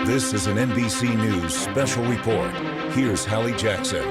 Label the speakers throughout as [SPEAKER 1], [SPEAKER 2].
[SPEAKER 1] This is an NBC News special report. Here's Hallie Jackson.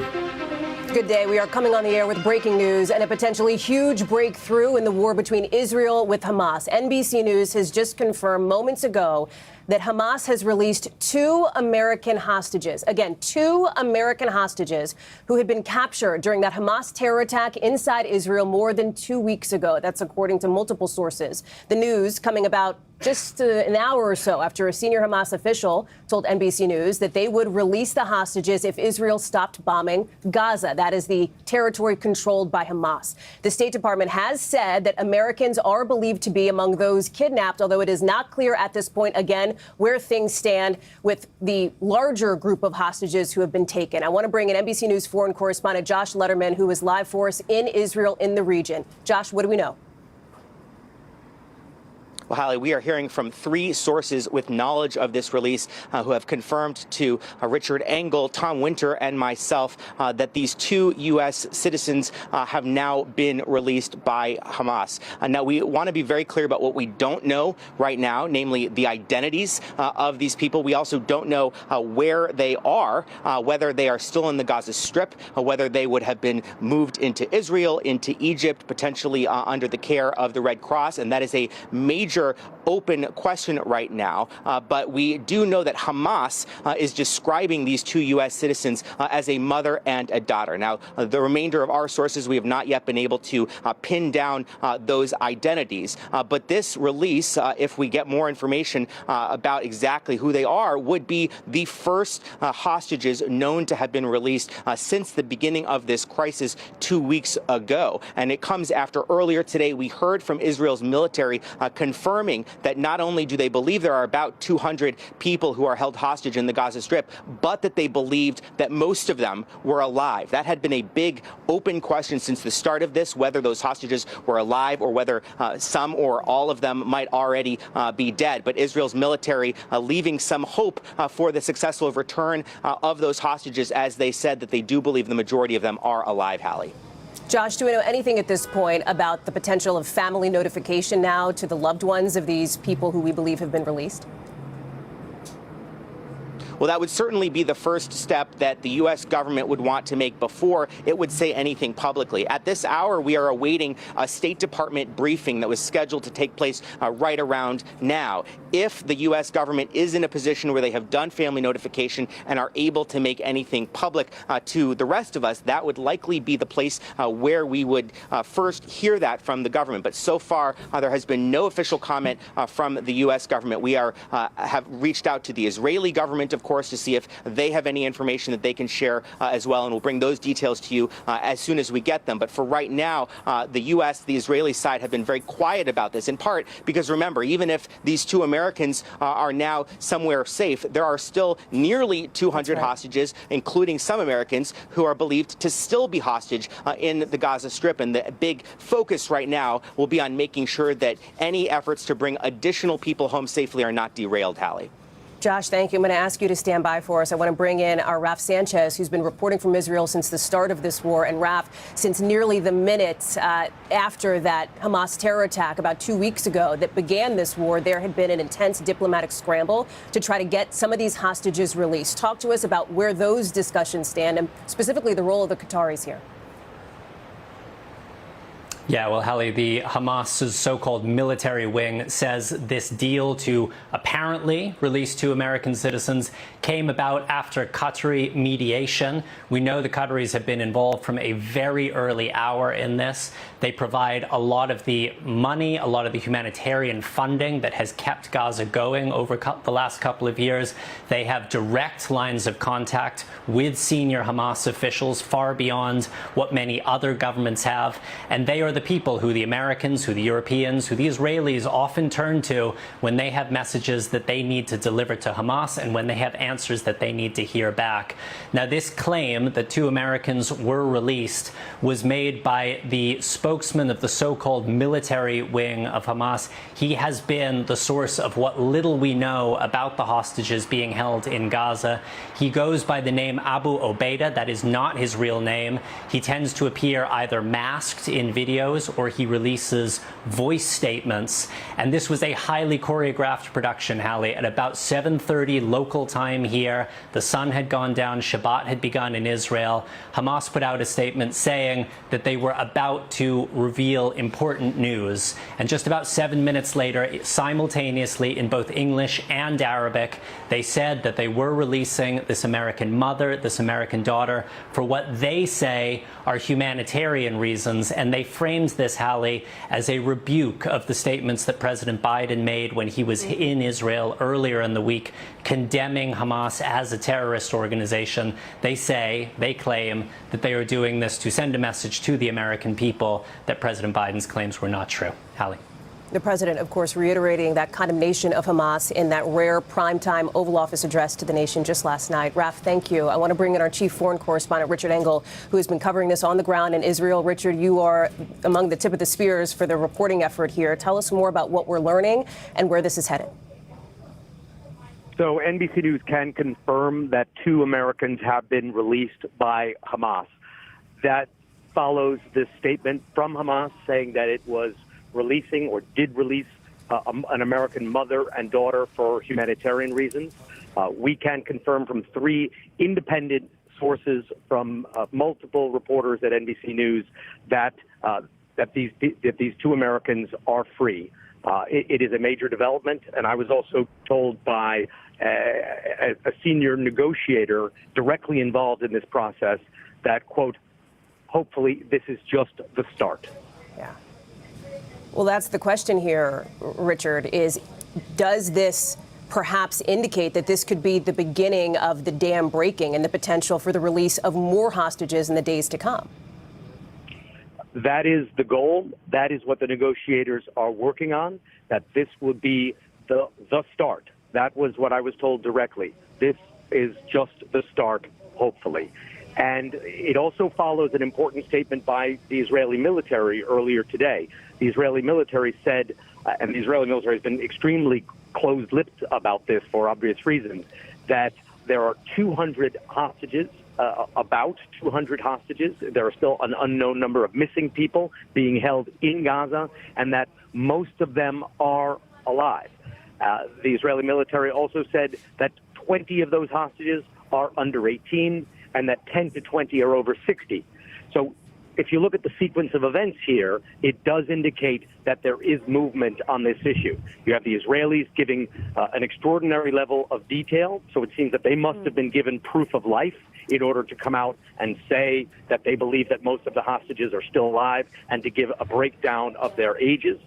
[SPEAKER 2] Good day. We are coming on the air with breaking news and a potentially huge breakthrough in the war between Israel with Hamas. NBC News has just confirmed moments ago that Hamas has released 2 American hostages. Again, 2 American hostages who had been captured during that Hamas terror attack inside Israel more than 2 weeks ago. That's according to multiple sources. The news coming about just an hour or so after a senior Hamas official told NBC News that they would release the hostages if Israel stopped bombing Gaza. That is the territory controlled by Hamas. The State Department has said that Americans are believed to be among those kidnapped, although it is not clear at this point, again, where things stand with the larger group of hostages who have been taken. I want to bring in NBC News foreign correspondent Josh Letterman, who is live for us in Israel in the region. Josh, what do we know?
[SPEAKER 3] Well, Hallie, we are hearing from 3 sources with knowledge of this release who have confirmed to Richard Engel, Tom Winter, and myself that these 2 U.S. citizens have now been released by Hamas. Now, we want to be very clear about what we don't know right now, namely the identities of these people. We also don't know where they are, whether they are still in the Gaza Strip, whether they would have been moved into Israel, into Egypt, potentially under the care of the Red Cross. And that is a major open question right now, but we do know that Hamas is describing these 2 U.S. citizens as a mother and a daughter. Now, the remainder of our sources, we have not yet been able to pin down those identities, but this release, if we get more information about exactly who they are, would be the first hostages known to have been released since the beginning of this crisis 2 weeks ago. And it comes after earlier today we heard from Israel's military confirming that not only do they believe there are about 200 people who are held hostage in the Gaza Strip, but that they believed that most of them were alive. That had been a big open question since the start of this, whether those hostages were alive or whether some or all of them might already be dead. But Israel's military leaving some hope for the successful return of those hostages, as they said that they do believe the majority of them are alive, Hallie.
[SPEAKER 2] Josh, do we know anything at this point about the potential of family notification now to the loved ones of these people who we believe have been released?
[SPEAKER 3] Well, that would certainly be the first step that the U.S. government would want to make before it would say anything publicly. At this hour, we are awaiting a State Department briefing that was scheduled to take place right around now. If the U.S. government is in a position where they have done family notification and are able to make anything public to the rest of us, that would likely be the place where we would first hear that from the government. But so far, there has been no official comment from the U.S. government. We have reached out to the Israeli government, of course, to see if they have any information that they can share as well, and we'll bring those details to you as soon as we get them. But for right now, the U.S., the Israeli side have been very quiet about this, in part because, remember, even if these 2 Americans are now somewhere safe, there are still nearly 200 hostages, including some Americans, who are believed to still be hostage in the Gaza Strip. And the big focus right now will be on making sure that any efforts to bring additional people home safely are not derailed, Hallie.
[SPEAKER 2] Josh, thank you. I'm going to ask you to stand by for us. I want to bring in our Raf Sanchez, who's been reporting from Israel since the start of this war. And Raf, since nearly the minute after that Hamas terror attack about 2 weeks ago that began this war, there had been an intense diplomatic scramble to try to get some of these hostages released. Talk to us about where those discussions stand and specifically the role of the Qataris here.
[SPEAKER 4] Yeah, well, Hallie, the Hamas's so-called military wing says this deal to apparently release 2 American citizens came about after Qatari mediation. We know the Qataris have been involved from a very early hour in this. They provide a lot of the money, a lot of the humanitarian funding that has kept Gaza going over the last couple of years. They have direct lines of contact with senior Hamas officials far beyond what many other governments have, and they are the people who the Americans, who the Europeans, who the Israelis often turn to when they have messages that they need to deliver to Hamas and when they have answers that they need to hear back. Now, this claim that 2 Americans were released was made by the spokesman of the so-called military wing of Hamas. He has been the source of what little we know about the hostages being held in Gaza. He goes by the name Abu Obaida. That is not his real name. He tends to appear either masked in video videos or he releases voice statements. And this was a highly choreographed production, Hallie. At about 7:30 local time here, the sun had gone down, Shabbat had begun in Israel. Hamas put out a statement saying that they were about to reveal important news. And just about 7 minutes later, simultaneously in both English and Arabic, they said that they were releasing this American mother, this American daughter, for what they say are humanitarian reasons. And they framed this, Hallie, as a rebuke of the statements that President Biden made when he was in Israel earlier in the week, condemning Hamas as a terrorist organization. They claim that they are doing this to send a message to the American people that President Biden's claims were not true. Hallie.
[SPEAKER 2] The president, of course, reiterating that condemnation of Hamas in that rare primetime Oval Office address to the nation just last night. Raf, thank you. I want to bring in our chief foreign correspondent, Richard Engel, who has been covering this on the ground in Israel. Richard, you are among the tip of the spears for the reporting effort here. Tell us more about what we're learning and where this is headed.
[SPEAKER 5] So NBC News can confirm that 2 Americans have been released by Hamas. That follows this statement from Hamas saying that it was releasing or did release an American mother and daughter for humanitarian reasons. We can confirm from 3 independent sources from multiple reporters at NBC News that these 2 Americans are free. It is a major development, and I was also told by a senior negotiator directly involved in this process that, quote, hopefully this is just the start.
[SPEAKER 2] Yeah. Well, that's the question here, Richard, is does this perhaps indicate that this could be the beginning of the dam breaking and the potential for the release of more hostages in the days to come?
[SPEAKER 5] That is the goal. That is what the negotiators are working on, that this would be the start. That was what I was told directly. This is just the start, hopefully. And it also follows an important statement by the Israeli military earlier today. The Israeli military said, and the Israeli military has been extremely closed-lipped about this for obvious reasons, that there are 200 hostages, about 200 hostages. There are still an unknown number of missing people being held in Gaza, and that most of them are alive. The Israeli military also said that 20 of those hostages are under 18, and that 10 to 20 are over 60. So if you look at the sequence of events here, it does indicate that there is movement on this issue. You have the Israelis giving an extraordinary level of detail, so it seems that they must have been given proof of life in order to come out and say that they believe that most of the hostages are still alive and to give a breakdown of their ages.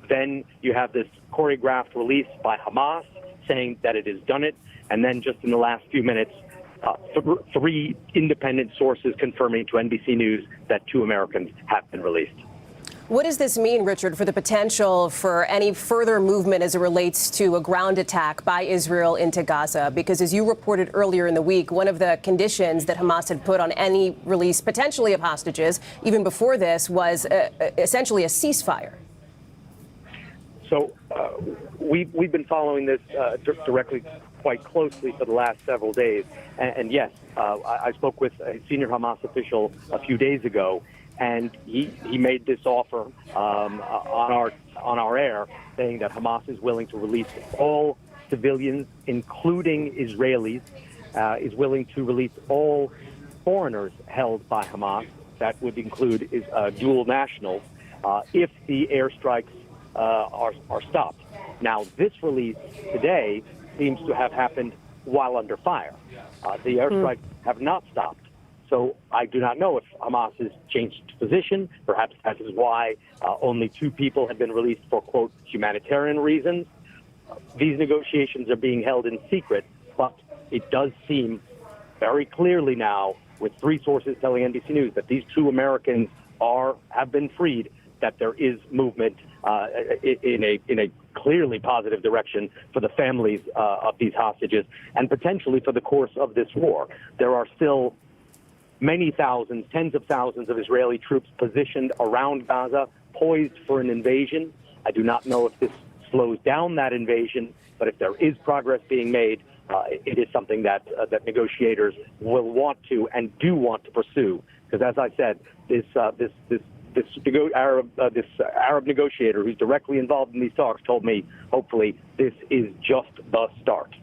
[SPEAKER 5] Then you have this choreographed release by Hamas saying that it has done it, and then just in the last few minutes, 3 independent sources confirming to NBC News that 2 Americans have been released.
[SPEAKER 2] What does this mean, Richard, for the potential for any further movement as it relates to a ground attack by Israel into Gaza? Because as you reported earlier in the week, one of the conditions that Hamas had put on any release, potentially of hostages, even before this, was essentially a ceasefire.
[SPEAKER 5] So we've been following this directly quite closely for the last several days. And yes, I spoke with a senior Hamas official a few days ago, and he made this offer on our air, saying that Hamas is willing to release all civilians, including Israelis, is willing to release all foreigners held by Hamas. That would include dual nationals, if the airstrikes are stopped. Now, this release today seems to have happened while under fire. The airstrikes have not stopped. So I do not know if Hamas has changed position. Perhaps that is why only 2 people have been released for, quote, humanitarian reasons. These negotiations are being held in secret, but it does seem very clearly now, with 3 sources telling NBC News that these 2 Americans have been freed, that there is movement in a clearly positive direction for the families of these hostages and potentially for the course of this war. There are still many thousands, tens of thousands of Israeli troops positioned around Gaza, poised for an invasion. I do not know if this slows down that invasion, but if there is progress being made, it is something that negotiators will want to and do want to pursue. Because as I said, this this Arab negotiator who's directly involved in these talks told me, hopefully, this is just the start.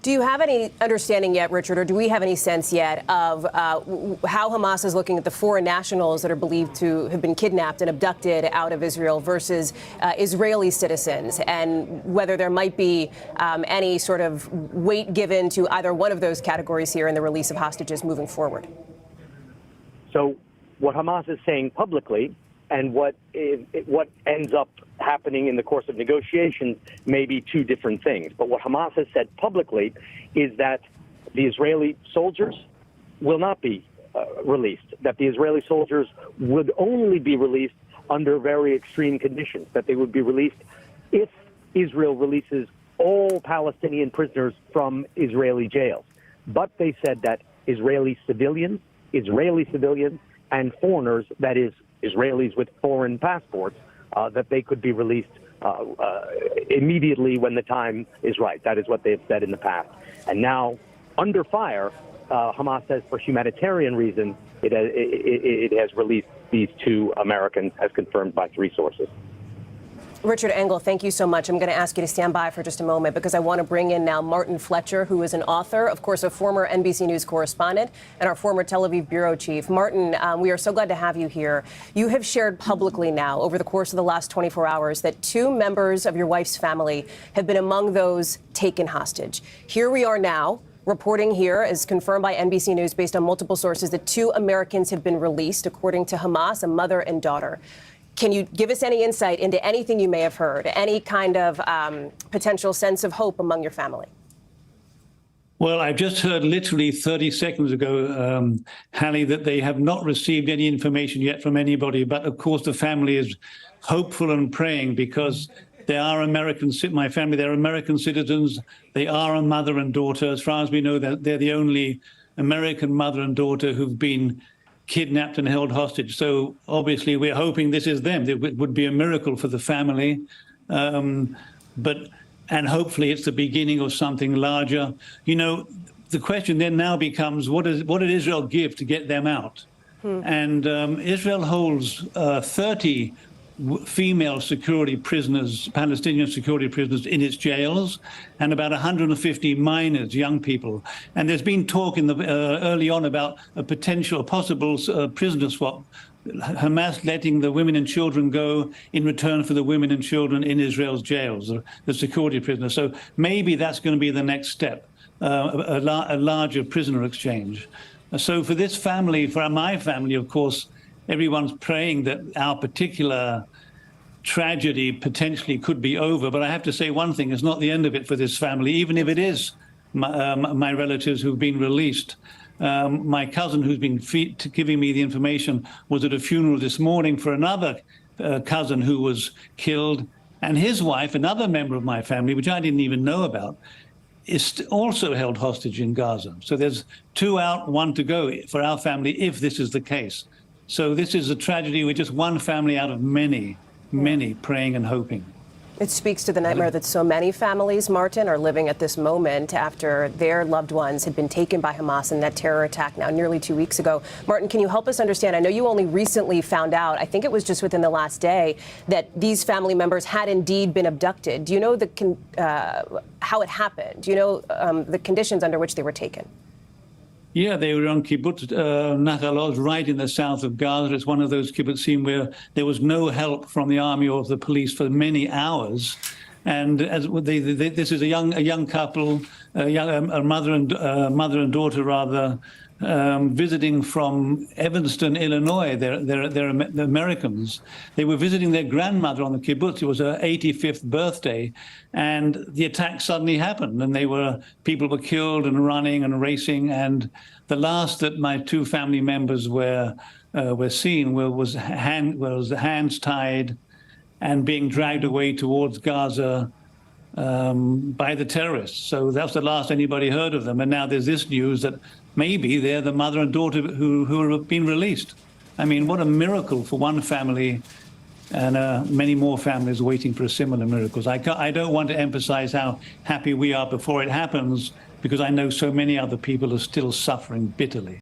[SPEAKER 2] Do you have any understanding yet, Richard, or do we have any sense yet of how Hamas is looking at the foreign nationals that are believed to have been kidnapped and abducted out of Israel versus Israeli citizens, and whether there might be any sort of weight given to either one of those categories here in the release of hostages moving forward?
[SPEAKER 5] So what Hamas is saying publicly and what ends up happening in the course of negotiations may be two different things. But what Hamas has said publicly is that the Israeli soldiers will not be released, that the Israeli soldiers would only be released under very extreme conditions, that they would be released if Israel releases all Palestinian prisoners from Israeli jails. But they said that Israeli civilians, and foreigners, that is, Israelis with foreign passports, that they could be released immediately when the time is right. That is what they have said in the past. And now, under fire, Hamas says for humanitarian reasons, it has released these two Americans, as confirmed by three sources.
[SPEAKER 2] Richard Engel, thank you so much. I'm going to ask you to stand by for just a moment because I want to bring in now Martin Fletcher, who is an author, of course, a former NBC News correspondent and our former Tel Aviv bureau chief. Martin, we are so glad to have you here. You have shared publicly now over the course of the last 24 hours that two members of your wife's family have been among those taken hostage. Here we are now, reporting here, as confirmed by NBC News based on multiple sources, that two Americans have been released, according to Hamas, a mother and daughter. Can you give us any insight into anything you may have heard, any kind of potential sense of hope among your family?
[SPEAKER 6] Well, I've just heard literally 30 seconds ago, Hallie, that they have not received any information yet from anybody. But of course, the family is hopeful and praying because they are Americans. My family, they're American citizens. They are a mother and daughter. As far as we know, they're the only American mother and daughter who've been kidnapped and held hostage. So obviously we're hoping this is them. It would be a miracle for the family. And hopefully it's the beginning of something larger. You know, the question then now becomes, what did Israel give to get them out? And Israel holds 30 female security prisoners, Palestinian security prisoners in its jails, and about 150 minors, young people. And there's been talk in the early on about a possible prisoner swap, Hamas letting the women and children go in return for the women and children in Israel's jails, the security prisoners. So maybe that's going to be the next step, a larger prisoner exchange. So for this family, for my family, of course, everyone's praying that our particular tragedy potentially could be over. But I have to say one thing, it's not the end of it for this family, even if it is my relatives who've been released. My cousin, who's been giving me the information, was at a funeral this morning for another cousin who was killed. And his wife, another member of my family, which I didn't even know about, is also held hostage in Gaza. So there's 2 out, 1 to go for our family if this is the case. So this is a tragedy with just one family out of many, many praying and hoping.
[SPEAKER 2] It speaks to the nightmare that so many families, Martin, are living at this moment after their loved ones had been taken by Hamas in that terror attack now nearly 2 weeks ago. Martin, can you help us understand? I know you only recently found out, I think it was just within the last day, that these family members had indeed been abducted. Do you know how it happened? Do you know the conditions under which they were taken?
[SPEAKER 6] Yeah, they were on kibbutz Nahal Oz, right in the south of Gaza. It's one of those kibbutzim where there was no help from the army or the police for many hours. And as this is a young couple, a mother and daughter rather, visiting from Evanston, Illinois. They're Americans. They were visiting their grandmother on the kibbutz. It was her 85th birthday, and the attack suddenly happened, and people were killed and running and racing. And the last that my two family members were seen was hands tied and being dragged away towards Gaza by the terrorists. So that's the last anybody heard of them. And now there's this news that maybe they're the mother and daughter who have been released. I mean, what a miracle for one family, and many more families waiting for similar miracles. I don't want to emphasize how happy we are before it happens, because I know so many other people are still suffering bitterly.